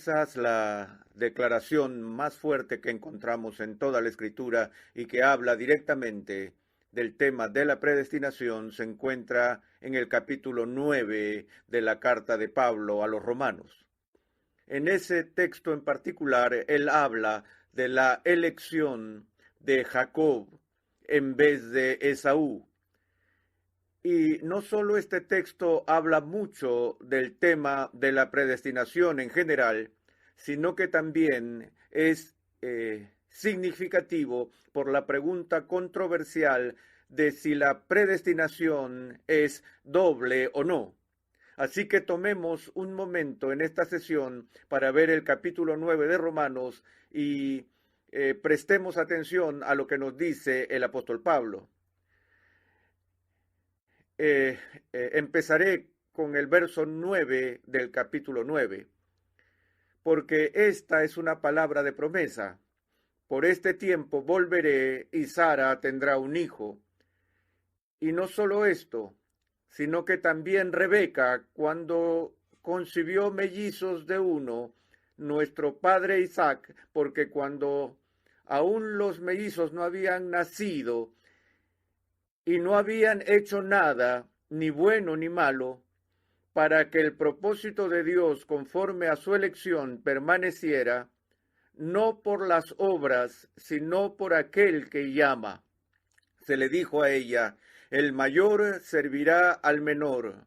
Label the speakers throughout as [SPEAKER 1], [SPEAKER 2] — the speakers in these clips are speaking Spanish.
[SPEAKER 1] quizás la declaración más fuerte que encontramos en toda la Escritura y que habla directamente del tema de la predestinación se encuentra en el capítulo 9 de la carta de Pablo a los romanos. En ese texto en particular, él habla de la elección de Jacob en vez de Esaú. Y no solo este texto habla mucho del tema de la predestinación en general, sino que también es significativo por la pregunta controversial de si la predestinación es doble o no. Así que tomemos un momento en esta sesión para ver el capítulo 9 de Romanos y prestemos atención a lo que nos dice el apóstol Pablo. Empezaré con el verso 9 del capítulo 9, porque esta es una palabra de promesa. Por este tiempo volveré y Sara tendrá un hijo. Y no solo esto, sino que también Rebeca, cuando concibió mellizos de uno, nuestro padre Isaac, porque cuando aún los mellizos no habían nacido, y no habían hecho nada, ni bueno ni malo, para que el propósito de Dios conforme a su elección permaneciera, no por las obras, sino por aquel que llama. Se le dijo a ella, el mayor servirá al menor,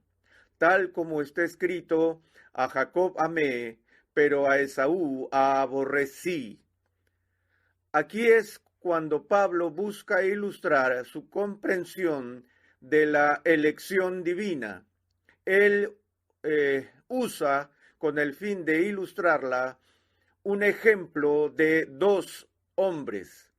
[SPEAKER 1] tal como está escrito, a Jacob amé, pero a Esaú aborrecí. Aquí es cuando Pablo busca ilustrar su comprensión de la elección divina. Él usa, con el fin de ilustrarla, un ejemplo de dos hombres.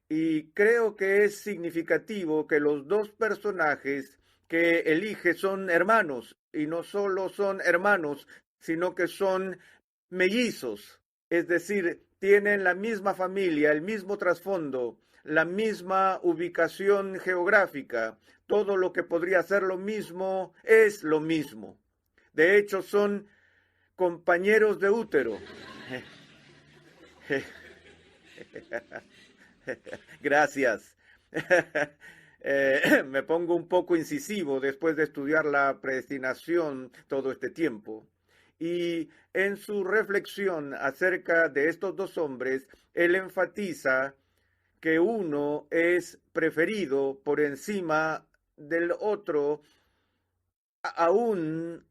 [SPEAKER 1] Y creo que es significativo que los dos personajes que elige son hermanos, y no solo son hermanos, sino que son mellizos, es decir, tienen la misma familia, el mismo trasfondo, la misma ubicación geográfica, todo lo que podría ser lo mismo es lo mismo. De hecho, son compañeros de útero. Gracias. Me pongo un poco incisivo después de estudiar la predestinación todo este tiempo. Y en su reflexión acerca de estos dos hombres, él enfatiza que uno es preferido por encima del otro aún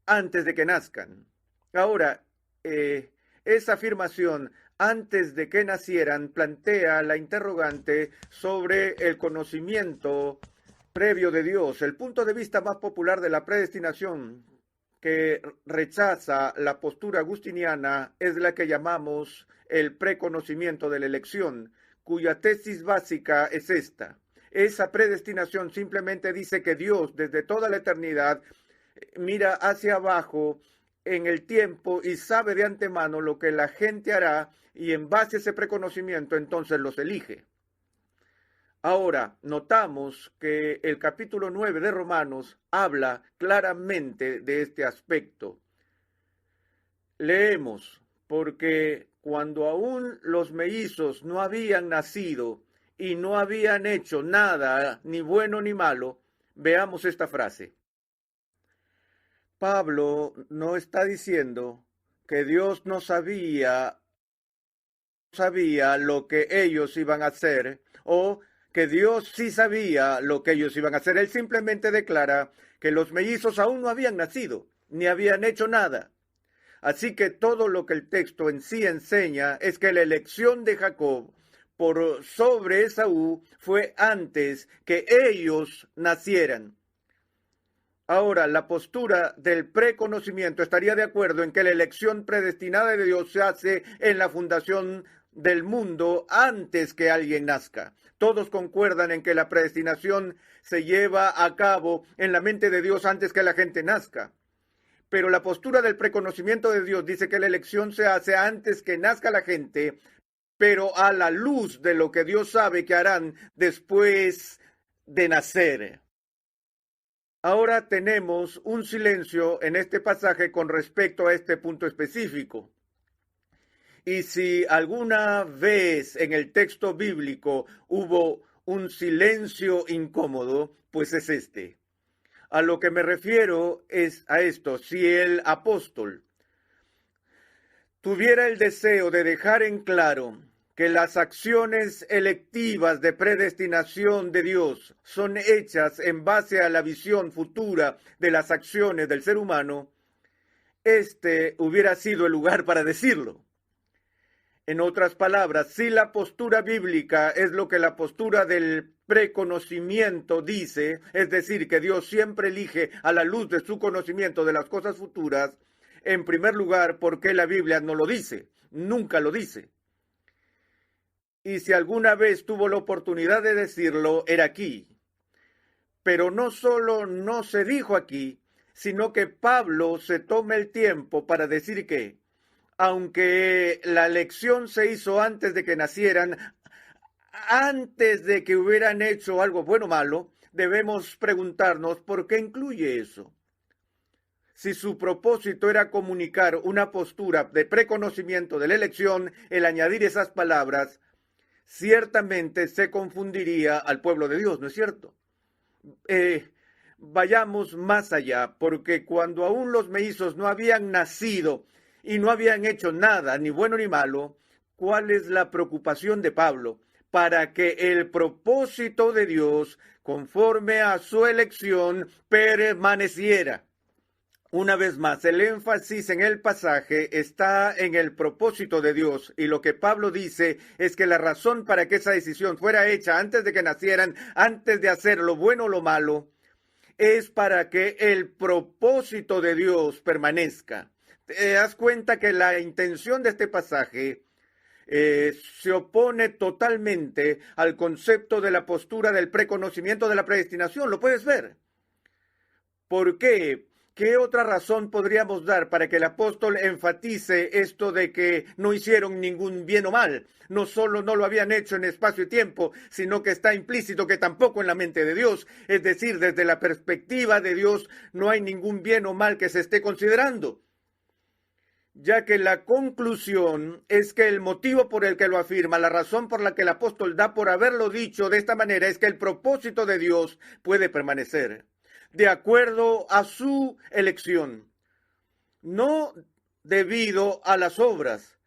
[SPEAKER 1] antes de que nazcan. Ahora, esa afirmación antes de que nacieran plantea la interrogante sobre el conocimiento previo de Dios. El punto de vista más popular de la predestinación, que rechaza la postura agustiniana, es la que llamamos el preconocimiento de la elección, cuya tesis básica es esta. Esa predestinación simplemente dice que Dios desde toda la eternidad mira hacia abajo en el tiempo y sabe de antemano lo que la gente hará y en base a ese preconocimiento entonces los elige. Ahora, notamos que el capítulo 9 de Romanos habla claramente de este aspecto. Leemos, porque cuando aún los mellizos no habían nacido y no habían hecho nada, ni bueno ni malo, veamos esta frase. Pablo no está diciendo que Dios no sabía lo que ellos iban a hacer o que Dios sí sabía lo que ellos iban a hacer. Él simplemente declara que los mellizos aún no habían nacido ni habían hecho nada. Así que todo lo que el texto en sí enseña es que la elección de Jacob por sobre Esaú fue antes que ellos nacieran. Ahora, la postura del preconocimiento estaría de acuerdo en que la elección predestinada de Dios se hace en la fundación del mundo antes que alguien nazca. Todos concuerdan en que la predestinación se lleva a cabo en la mente de Dios antes que la gente nazca. Pero la postura del preconocimiento de Dios dice que la elección se hace antes que nazca la gente, pero a la luz de lo que Dios sabe que harán después de nacer. Ahora tenemos un silencio en este pasaje con respecto a este punto específico. Y si alguna vez en el texto bíblico hubo un silencio incómodo, pues es este. A lo que me refiero es a esto: si el apóstol tuviera el deseo de dejar en claro que las acciones electivas de predestinación de Dios son hechas en base a la visión futura de las acciones del ser humano, este hubiera sido el lugar para decirlo. En otras palabras, si la postura bíblica es lo que la postura del preconocimiento dice, es decir, que Dios siempre elige a la luz de su conocimiento de las cosas futuras, en primer lugar, ¿por qué la Biblia no lo dice? Nunca lo dice. Y si alguna vez tuvo la oportunidad de decirlo, era aquí. Pero no solo no se dijo aquí, sino que Pablo se toma el tiempo para decir que, aunque la elección se hizo antes de que nacieran, antes de que hubieran hecho algo bueno o malo, debemos preguntarnos por qué incluye eso. Si su propósito era comunicar una postura de preconocimiento de la elección, el añadir esas palabras ciertamente se confundiría al pueblo de Dios, ¿no es cierto? Vayamos más allá, porque cuando aún los mellizos no habían nacido y no habían hecho nada, ni bueno ni malo, ¿cuál es la preocupación de Pablo? Para que el propósito de Dios, conforme a su elección, permaneciera. Una vez más, el énfasis en el pasaje está en el propósito de Dios, y lo que Pablo dice es que la razón para que esa decisión fuera hecha antes de que nacieran, antes de hacer lo bueno o lo malo, es para que el propósito de Dios permanezca. ¿Te das cuenta que la intención de este pasaje se opone totalmente al concepto de la postura del preconocimiento de la predestinación? ¿Lo puedes ver? ¿Por qué? ¿Qué otra razón podríamos dar para que el apóstol enfatice esto de que no hicieron ningún bien o mal? No solo no lo habían hecho en espacio y tiempo, sino que está implícito que tampoco en la mente de Dios. Es decir, desde la perspectiva de Dios no hay ningún bien o mal que se esté considerando. Ya que la conclusión es que el motivo por el que lo afirma, la razón por la que el apóstol da por haberlo dicho de esta manera, es que el propósito de Dios puede permanecer de acuerdo a su elección, no debido a las obras,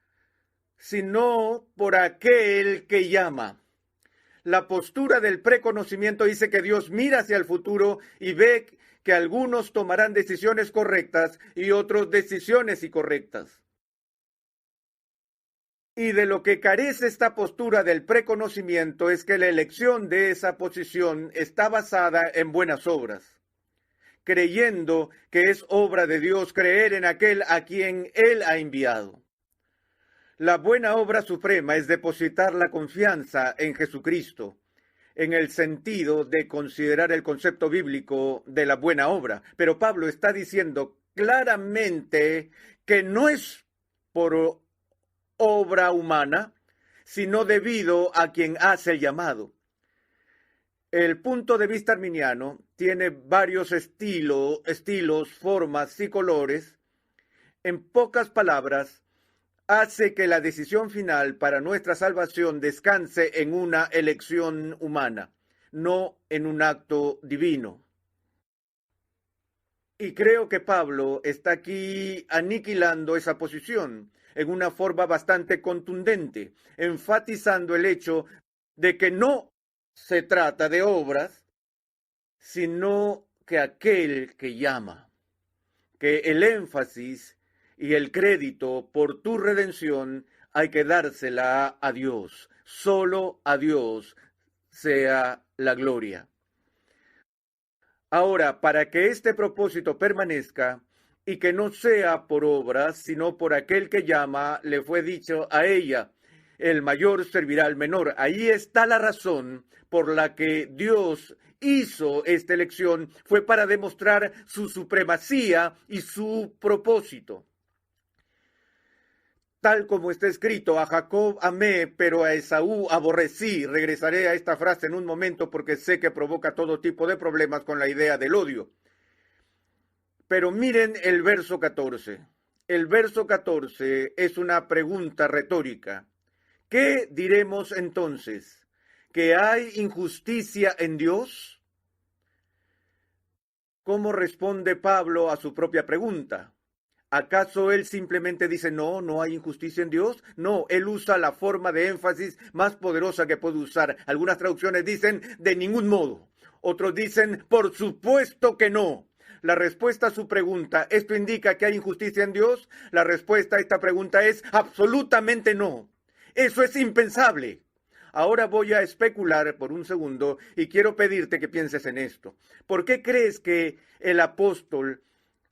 [SPEAKER 1] sino por aquel que llama. La postura del preconocimiento dice que Dios mira hacia el futuro y ve que algunos tomarán decisiones correctas y otros decisiones incorrectas. Y de lo que carece esta postura del preconocimiento es que la elección de esa posición está basada en buenas obras, creyendo que es obra de Dios creer en aquel a quien Él ha enviado. La buena obra suprema es depositar la confianza en Jesucristo, en el sentido de considerar el concepto bíblico de la buena obra. Pero Pablo está diciendo claramente que no es por obra humana, sino debido a quien hace el llamado. El punto de vista arminiano tiene varios estilos, formas y colores. En pocas palabras, hace que la decisión final para nuestra salvación descanse en una elección humana, no en un acto divino. Y creo que Pablo está aquí aniquilando esa posición en una forma bastante contundente, enfatizando el hecho de que no se trata de obras, sino que aquel que llama, que el énfasis y el crédito por tu redención hay que dársela a Dios. Solo a Dios sea la gloria. Ahora, para que este propósito permanezca y que no sea por obras, sino por aquel que llama, le fue dicho a ella: el mayor servirá al menor. Ahí está la razón por la que Dios hizo esta elección, fue para demostrar su supremacía y su propósito. Tal como está escrito: a Jacob amé, pero a Esaú aborrecí. Regresaré a esta frase en un momento porque sé que provoca todo tipo de problemas con la idea del odio. Pero miren el verso 14. El verso 14 es una pregunta retórica. ¿Qué diremos entonces? ¿Que hay injusticia en Dios? ¿Cómo responde Pablo a su propia pregunta? ¿Acaso él simplemente dice, no, no hay injusticia en Dios? No, él usa la forma de énfasis más poderosa que puede usar. Algunas traducciones dicen, de ningún modo. Otros dicen, por supuesto que no. La respuesta a su pregunta, ¿esto indica que hay injusticia en Dios? La respuesta a esta pregunta es, absolutamente no. Eso es impensable. Ahora voy a especular por un segundo y quiero pedirte que pienses en esto. ¿Por qué crees que el apóstol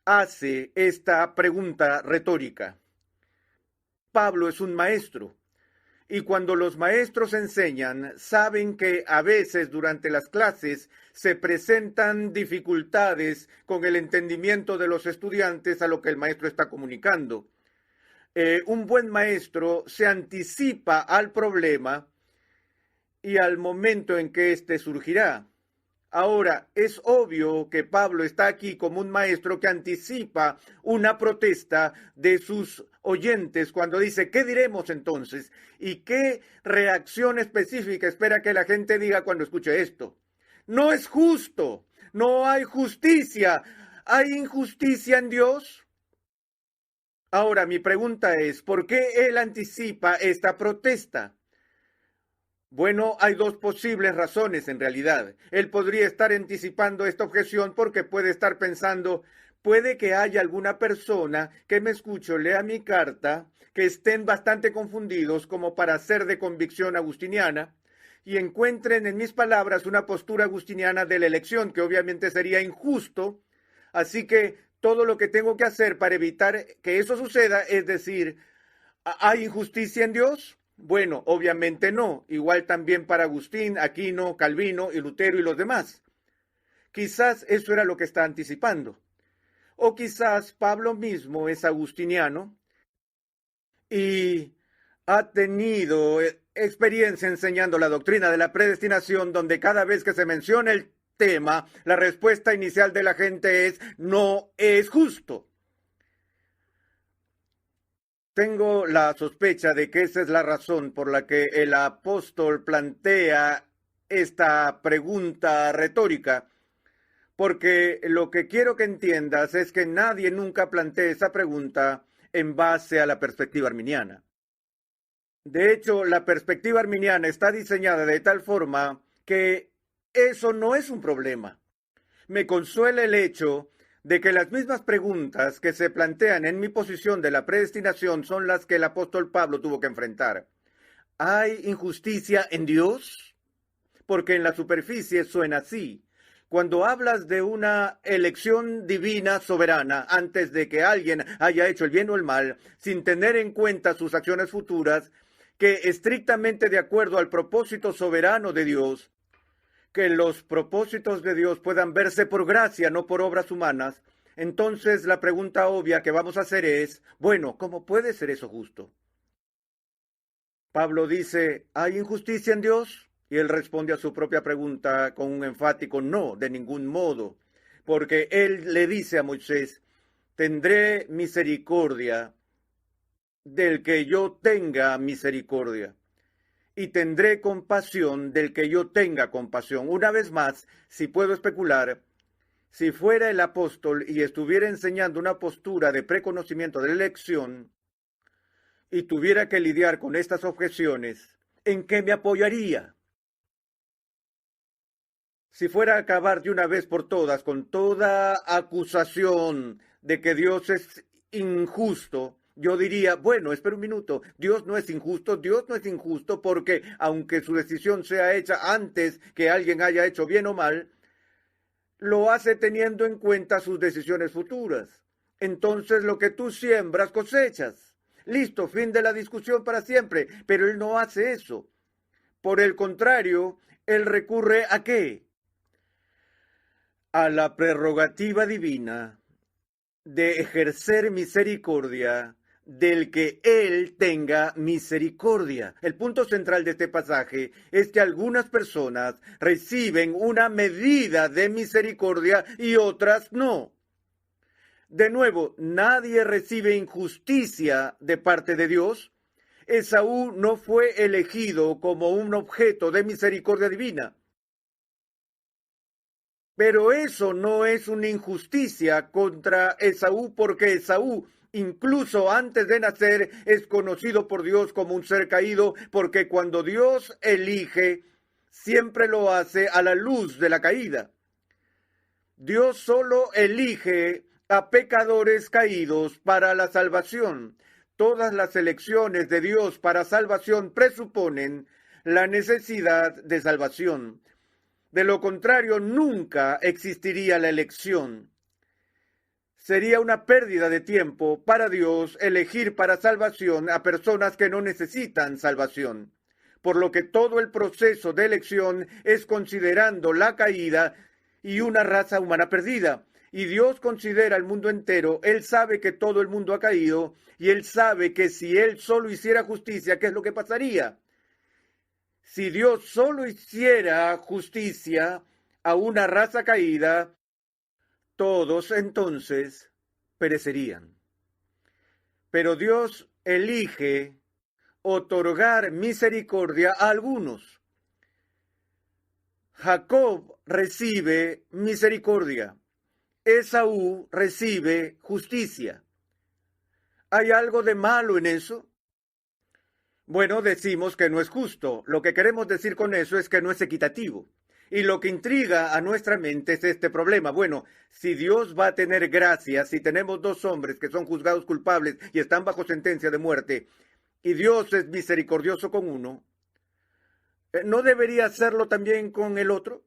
[SPEAKER 1] hace esta pregunta retórica? Pablo es un maestro y cuando los maestros enseñan, saben que a veces durante las clases se presentan dificultades con el entendimiento de los estudiantes a lo que el maestro está comunicando. Un buen maestro se anticipa al problema y al momento en que éste surgirá. Ahora, es obvio que Pablo está aquí como un maestro que anticipa una protesta de sus oyentes cuando dice, ¿qué diremos entonces? ¿Y qué reacción específica espera que la gente diga cuando escuche esto? No es justo, no hay justicia. ¿Hay injusticia en Dios? Ahora, mi pregunta es, ¿por qué él anticipa esta protesta? Bueno, hay dos posibles razones en realidad. Él podría estar anticipando esta objeción porque puede estar pensando, puede que haya alguna persona que me escuche o lea mi carta, que estén bastante confundidos como para ser de convicción agustiniana y encuentren en mis palabras una postura agustiniana de la elección, que obviamente sería injusto. Así que todo lo que tengo que hacer para evitar que eso suceda es decir, ¿hay injusticia en Dios? Bueno, obviamente no. Igual también para Agustín, Aquino, Calvino y Lutero y los demás. Quizás eso era lo que está anticipando. O quizás Pablo mismo es agustiniano y ha tenido experiencia enseñando la doctrina de la predestinación, donde cada vez que se menciona el tema, la respuesta inicial de la gente es, no es justo. Tengo la sospecha de que esa es la razón por la que el apóstol plantea esta pregunta retórica, porque lo que quiero que entiendas es que nadie nunca plantea esa pregunta en base a la perspectiva arminiana. De hecho, la perspectiva arminiana está diseñada de tal forma que eso no es un problema. Me consuela el hecho de que las mismas preguntas que se plantean en mi posición de la predestinación son las que el apóstol Pablo tuvo que enfrentar. ¿Hay injusticia en Dios? Porque en la superficie suena así. Cuando hablas de una elección divina soberana antes de que alguien haya hecho el bien o el mal, sin tener en cuenta sus acciones futuras, que estrictamente de acuerdo al propósito soberano de Dios, que los propósitos de Dios puedan verse por gracia, no por obras humanas, entonces la pregunta obvia que vamos a hacer es, bueno, ¿cómo puede ser eso justo? Pablo dice, ¿hay injusticia en Dios? Y él responde a su propia pregunta con un enfático no, de ningún modo, porque él le dice a Moisés, tendré misericordia del que yo tenga misericordia. Y tendré compasión del que yo tenga compasión. Una vez más, si puedo especular, si fuera el apóstol y estuviera enseñando una postura de preconocimiento de la elección y tuviera que lidiar con estas objeciones, ¿en qué me apoyaría? Si fuera a acabar de una vez por todas con toda acusación de que Dios es injusto, yo diría, bueno, espera un minuto, Dios no es injusto porque aunque su decisión sea hecha antes que alguien haya hecho bien o mal, lo hace teniendo en cuenta sus decisiones futuras. Entonces lo que tú siembras cosechas. Listo, fin de la discusión para siempre, pero él no hace eso. Por el contrario, él recurre ¿a qué? A la prerrogativa divina de ejercer misericordia del que él tenga misericordia. El punto central de este pasaje es que algunas personas reciben una medida de misericordia y otras no. De nuevo, nadie recibe injusticia de parte de Dios. Esaú no fue elegido como un objeto de misericordia divina. Pero eso no es una injusticia contra Esaú, porque Esaú, incluso antes de nacer, es conocido por Dios como un ser caído, porque cuando Dios elige, siempre lo hace a la luz de la caída. Dios solo elige a pecadores caídos para la salvación. Todas las elecciones de Dios para salvación presuponen la necesidad de salvación. De lo contrario, nunca existiría la elección. Sería una pérdida de tiempo para Dios elegir para salvación a personas que no necesitan salvación. Por lo que todo el proceso de elección es considerando la caída y una raza humana perdida. Y Dios considera el mundo entero. Él sabe que todo el mundo ha caído y Él sabe que si Él solo hiciera justicia, ¿qué es lo que pasaría? Si Dios solo hiciera justicia a una raza caída, todos entonces perecerían. Pero Dios elige otorgar misericordia a algunos. Jacob recibe misericordia. Esaú recibe justicia. ¿Hay algo de malo en eso? Bueno, decimos que no es justo. Lo que queremos decir con eso es que no es equitativo. Y lo que intriga a nuestra mente es este problema. Bueno, si Dios va a tener gracia, si tenemos dos hombres que son juzgados culpables y están bajo sentencia de muerte, y Dios es misericordioso con uno, ¿no debería hacerlo también con el otro?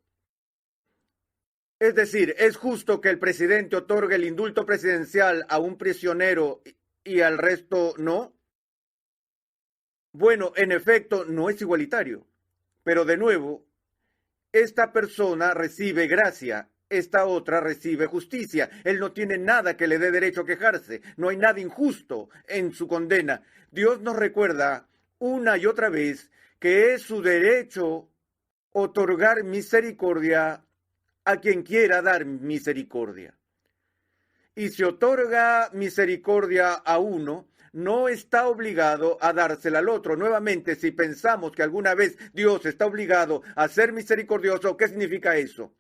[SPEAKER 1] Es decir, ¿es justo que el presidente otorgue el indulto presidencial a un prisionero y al resto no? Bueno, en efecto, no es igualitario. Pero de nuevo, esta persona recibe gracia, esta otra recibe justicia. Él no tiene nada que le dé derecho a quejarse. No hay nada injusto en su condena. Dios nos recuerda una y otra vez que es su derecho otorgar misericordia a quien quiera dar misericordia. Y si otorga misericordia a uno, no está obligado a dársela al otro. Nuevamente, si pensamos que alguna vez Dios está obligado a ser misericordioso, ¿qué significa eso?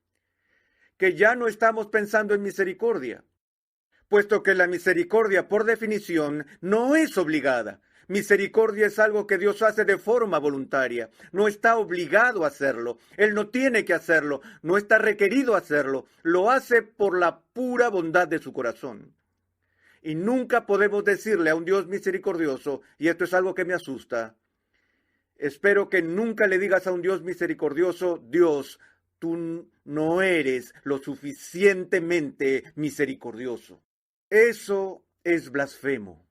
[SPEAKER 1] Que ya no estamos pensando en misericordia, puesto que la misericordia, por definición, no es obligada. Misericordia es algo que Dios hace de forma voluntaria. No está obligado a hacerlo. Él no tiene que hacerlo. No está requerido a hacerlo. Lo hace por la pura bondad de su corazón. Y nunca podemos decirle a un Dios misericordioso, y esto es algo que me asusta, espero que nunca le digas a un Dios misericordioso, Dios, tú no eres lo suficientemente misericordioso. Eso es blasfemo.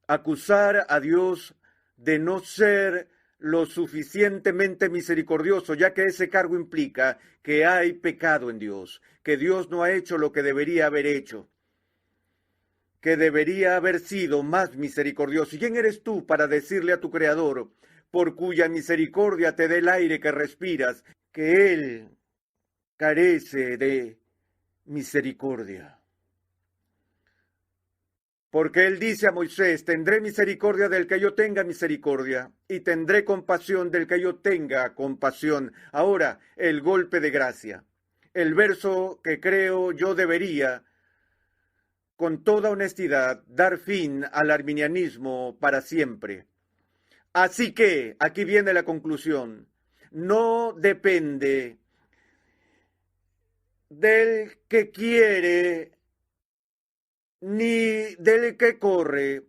[SPEAKER 1] Acusar a Dios de no ser lo suficientemente misericordioso, ya que ese cargo implica que hay pecado en Dios, que Dios no ha hecho lo que debería haber hecho, que debería haber sido más misericordioso. ¿Y quién eres tú para decirle a tu Creador, por cuya misericordia te dé el aire que respiras, que Él carece de misericordia? Porque Él dice a Moisés, tendré misericordia del que yo tenga misericordia, y tendré compasión del que yo tenga compasión. Ahora, el golpe de gracia. El verso que creo yo debería, con toda honestidad, dar fin al arminianismo para siempre. Así que, aquí viene la conclusión, no depende del que quiere ni del que corre,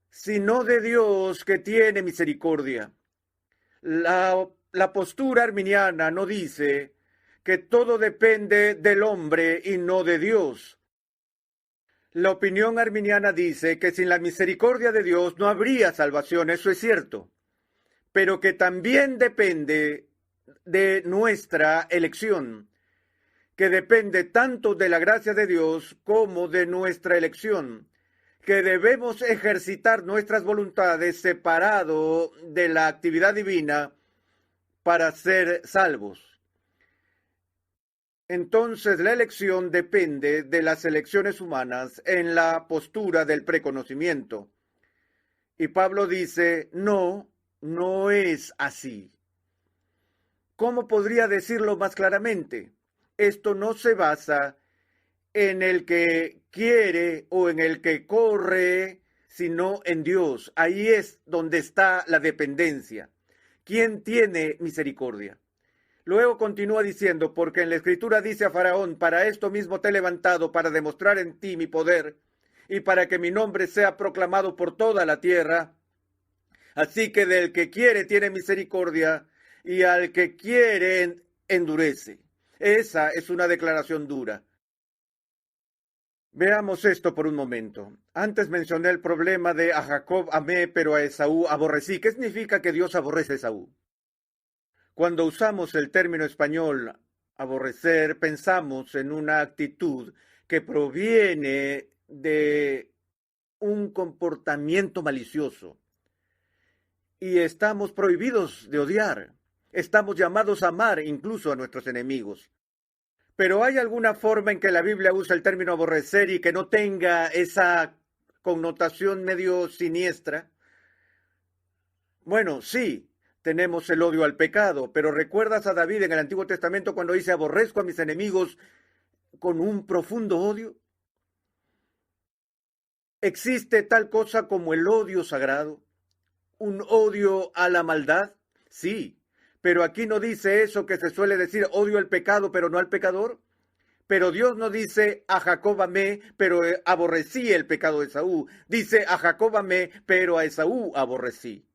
[SPEAKER 1] sino de Dios que tiene misericordia. La postura arminiana no dice que todo depende del hombre y no de Dios. La opinión arminiana dice que sin la misericordia de Dios no habría salvación, eso es cierto, pero que también depende de nuestra elección, que depende tanto de la gracia de Dios como de nuestra elección, que debemos ejercitar nuestras voluntades separado de la actividad divina para ser salvos. Entonces la elección depende de las elecciones humanas en la postura del preconocimiento. Y Pablo dice, no, no es así. ¿Cómo podría decirlo más claramente? Esto no se basa en el que quiere o en el que corre, sino en Dios. Ahí es donde está la dependencia. ¿Quién tiene misericordia? Luego continúa diciendo, porque en la Escritura dice a Faraón, para esto mismo te he levantado, para demostrar en ti mi poder, y para que mi nombre sea proclamado por toda la tierra. Así que del que quiere tiene misericordia, y al que quiere endurece. Esa es una declaración dura. Veamos esto por un momento. Antes mencioné el problema de a Jacob amé, pero a Esaú aborrecí. ¿Qué significa que Dios aborrece a Esaú? Cuando usamos el término español aborrecer, pensamos en una actitud que proviene de un comportamiento malicioso. Y estamos prohibidos de odiar. Estamos llamados a amar incluso a nuestros enemigos. Pero ¿hay alguna forma en que la Biblia usa el término aborrecer y que no tenga esa connotación medio siniestra? Bueno, sí, tenemos el odio al pecado, pero ¿recuerdas a David en el Antiguo Testamento cuando dice aborrezco a mis enemigos con un profundo odio? ¿Existe tal cosa como el odio sagrado? ¿Un odio a la maldad? Sí, pero aquí no dice eso que se suele decir, odio al pecado, pero no al pecador. Pero Dios no dice a Jacob amé, pero aborrecí el pecado de Esaú. Dice a Jacob amé, pero a Esaú aborrecí.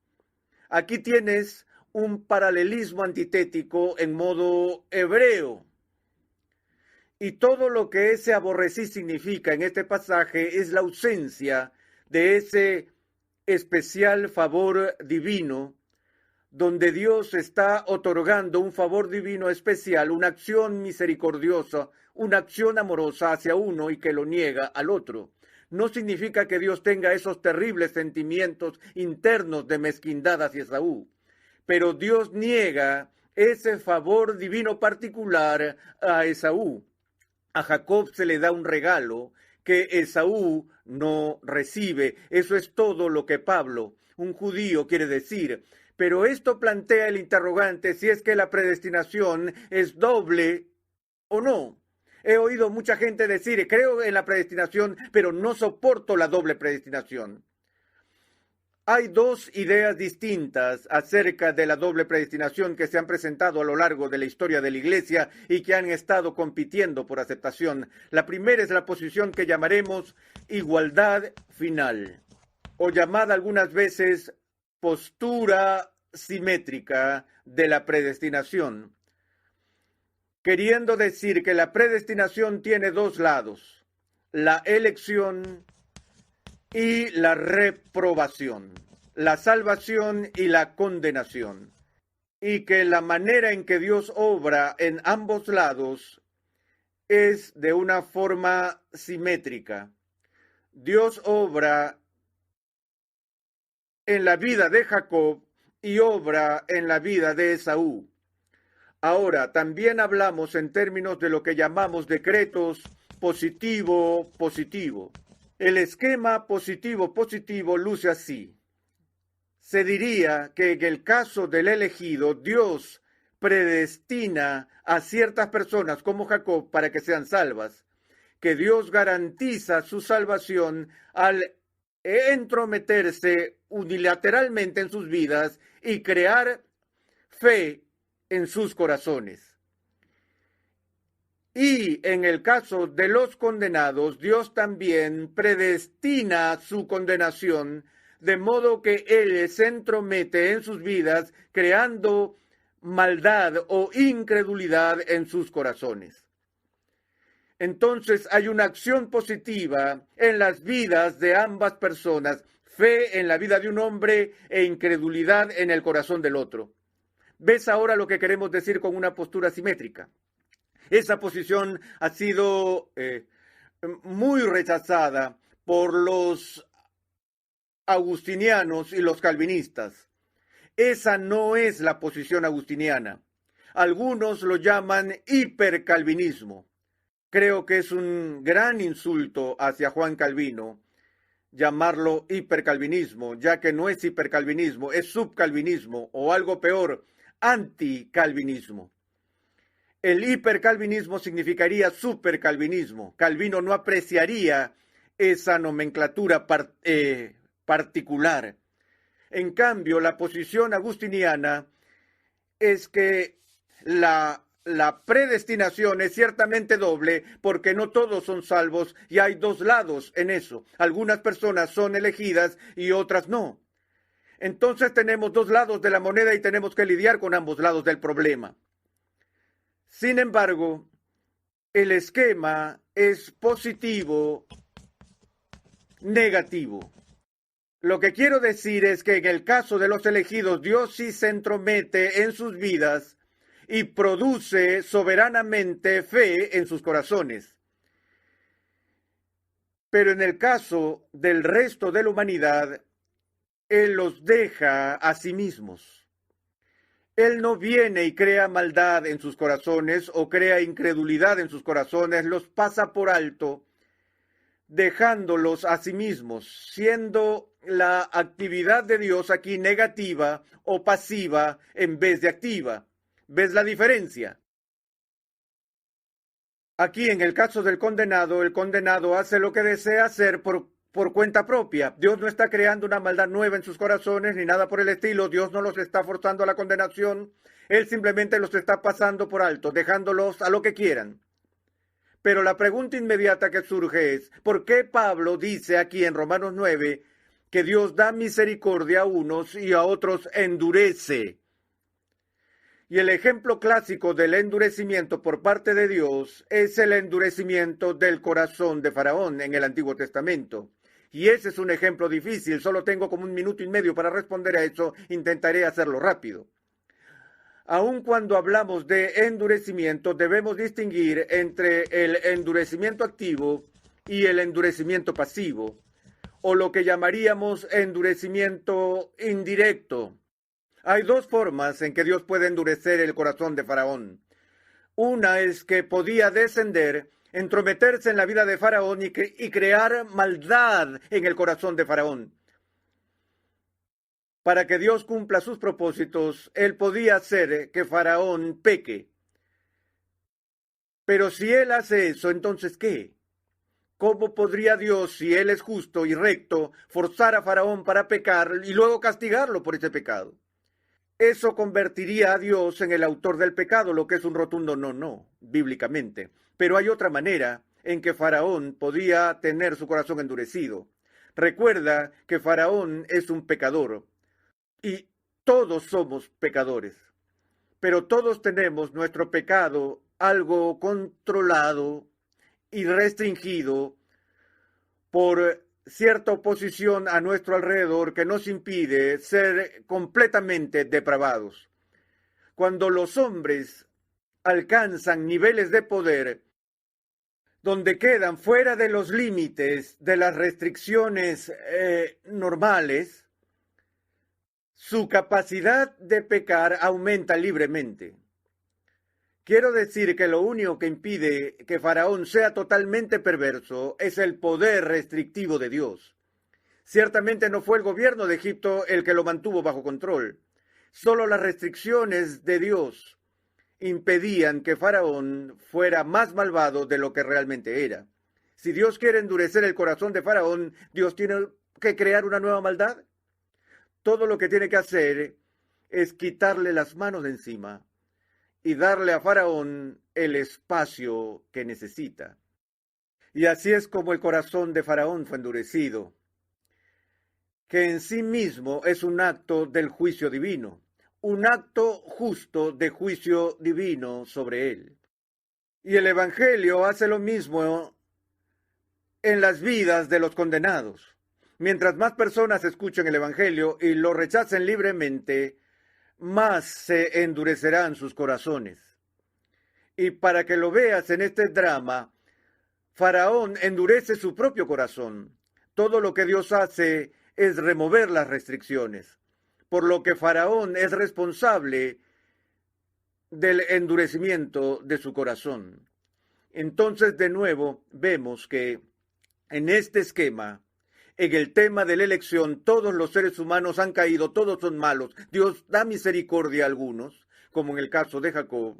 [SPEAKER 1] Aquí tienes un paralelismo antitético en modo hebreo. Y todo lo que ese aborrecí significa en este pasaje es la ausencia de ese especial favor divino, donde Dios está otorgando un favor divino especial, una acción misericordiosa, una acción amorosa hacia uno y que lo niega al otro. No significa que Dios tenga esos terribles sentimientos internos de mezquindad hacia Esaú, pero Dios niega ese favor divino particular a Esaú. A Jacob se le da un regalo que Esaú no recibe. Eso es todo lo que Pablo, un judío, quiere decir. Pero esto plantea el interrogante si es que la predestinación es doble o no. He oído mucha gente decir, creo en la predestinación, pero no soporto la doble predestinación. Hay dos ideas distintas acerca de la doble predestinación que se han presentado a lo largo de la historia de la Iglesia y que han estado compitiendo por aceptación. La primera es la posición que llamaremos igualdad final, o llamada algunas veces postura simétrica de la predestinación, queriendo decir que la predestinación tiene dos lados, la elección y la reprobación, la salvación y la condenación, y que la manera en que Dios obra en ambos lados es de una forma simétrica. Dios obra en la vida de Jacob y obra en la vida de Esaú. Ahora, también hablamos en términos de lo que llamamos decretos positivo-positivo. El esquema positivo-positivo luce así. Se diría que en el caso del elegido, Dios predestina a ciertas personas como Jacob para que sean salvas, que Dios garantiza su salvación al entrometerse unilateralmente en sus vidas y crear fe en sus corazones. Y en el caso de los condenados, Dios también predestina su condenación, de modo que Él se entromete en sus vidas, creando maldad o incredulidad en sus corazones. Entonces hay una acción positiva en las vidas de ambas personas, fe en la vida de un hombre e incredulidad en el corazón del otro. ¿Ves ahora lo que queremos decir con una postura simétrica? Esa posición ha sido muy rechazada por los agustinianos y los calvinistas. Esa no es la posición agustiniana. Algunos lo llaman hipercalvinismo. Creo que es un gran insulto hacia Juan Calvino llamarlo hipercalvinismo, ya que no es hipercalvinismo, es subcalvinismo o algo peor, anticalvinismo. El hipercalvinismo significaría supercalvinismo. Calvino no apreciaría esa nomenclatura particular. En cambio, la posición agustiniana es que la predestinación es ciertamente doble porque no todos son salvos y hay dos lados en eso. Algunas personas son elegidas y otras no. Entonces tenemos dos lados de la moneda y tenemos que lidiar con ambos lados del problema. Sin embargo, el esquema es positivo, negativo. Lo que quiero decir es que en el caso de los elegidos, Dios sí se entromete en sus vidas y produce soberanamente fe en sus corazones. Pero en el caso del resto de la humanidad, Él los deja a sí mismos. Él no viene y crea maldad en sus corazones o crea incredulidad en sus corazones, los pasa por alto, dejándolos a sí mismos, siendo la actividad de Dios aquí negativa o pasiva en vez de activa. ¿Ves la diferencia? Aquí, en el caso del condenado, el condenado hace lo que desea hacer por cuenta propia. Dios no está creando una maldad nueva en sus corazones ni nada por el estilo. Dios no los está forzando a la condenación. Él simplemente los está pasando por alto, dejándolos a lo que quieran. Pero la pregunta inmediata que surge es, ¿por qué Pablo dice aquí en Romanos 9 que Dios da misericordia a unos y a otros endurece? Y el ejemplo clásico del endurecimiento por parte de Dios es el endurecimiento del corazón de Faraón en el Antiguo Testamento. Y ese es un ejemplo difícil, solo tengo como 1 minuto y medio para responder a eso, intentaré hacerlo rápido. Aun cuando hablamos de endurecimiento, debemos distinguir entre el endurecimiento activo y el endurecimiento pasivo, o lo que llamaríamos endurecimiento indirecto. Hay dos formas en que Dios puede endurecer el corazón de Faraón. Una es que podía descender, entrometerse en la vida de Faraón y crear maldad en el corazón de Faraón. Para que Dios cumpla sus propósitos, Él podía hacer que Faraón peque. Pero si Él hace eso, ¿entonces qué? ¿Cómo podría Dios, si Él es justo y recto, forzar a Faraón para pecar y luego castigarlo por ese pecado? Eso convertiría a Dios en el autor del pecado, lo que es un rotundo no, bíblicamente. Pero hay otra manera en que Faraón podía tener su corazón endurecido. Recuerda que Faraón es un pecador y todos somos pecadores. Pero todos tenemos nuestro pecado algo controlado y restringido por cierta oposición a nuestro alrededor que nos impide ser completamente depravados. Cuando los hombres alcanzan niveles de poder donde quedan fuera de los límites de las restricciones normales, su capacidad de pecar aumenta libremente. Quiero decir que lo único que impide que Faraón sea totalmente perverso es el poder restrictivo de Dios. Ciertamente no fue el gobierno de Egipto el que lo mantuvo bajo control. Solo las restricciones de Dios impedían que Faraón fuera más malvado de lo que realmente era. Si Dios quiere endurecer el corazón de Faraón, ¿Dios tiene que crear una nueva maldad? Todo lo que tiene que hacer es quitarle las manos de encima y darle a Faraón el espacio que necesita. Y así es como el corazón de Faraón fue endurecido, que en sí mismo es un acto del juicio divino, un acto justo de juicio divino sobre él. Y el Evangelio hace lo mismo en las vidas de los condenados. Mientras más personas escuchen el Evangelio y lo rechacen libremente, más se endurecerán sus corazones. Y para que lo veas en este drama, Faraón endurece su propio corazón. Todo lo que Dios hace es remover las restricciones, por lo que Faraón es responsable del endurecimiento de su corazón. Entonces, de nuevo, vemos que en este esquema, en el tema de la elección, todos los seres humanos han caído, todos son malos. Dios da misericordia a algunos, como en el caso de Jacob,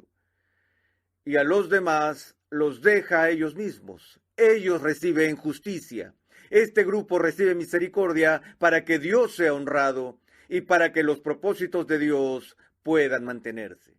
[SPEAKER 1] y a los demás los deja a ellos mismos. Ellos reciben justicia. Este grupo recibe misericordia para que Dios sea honrado y para que los propósitos de Dios puedan mantenerse.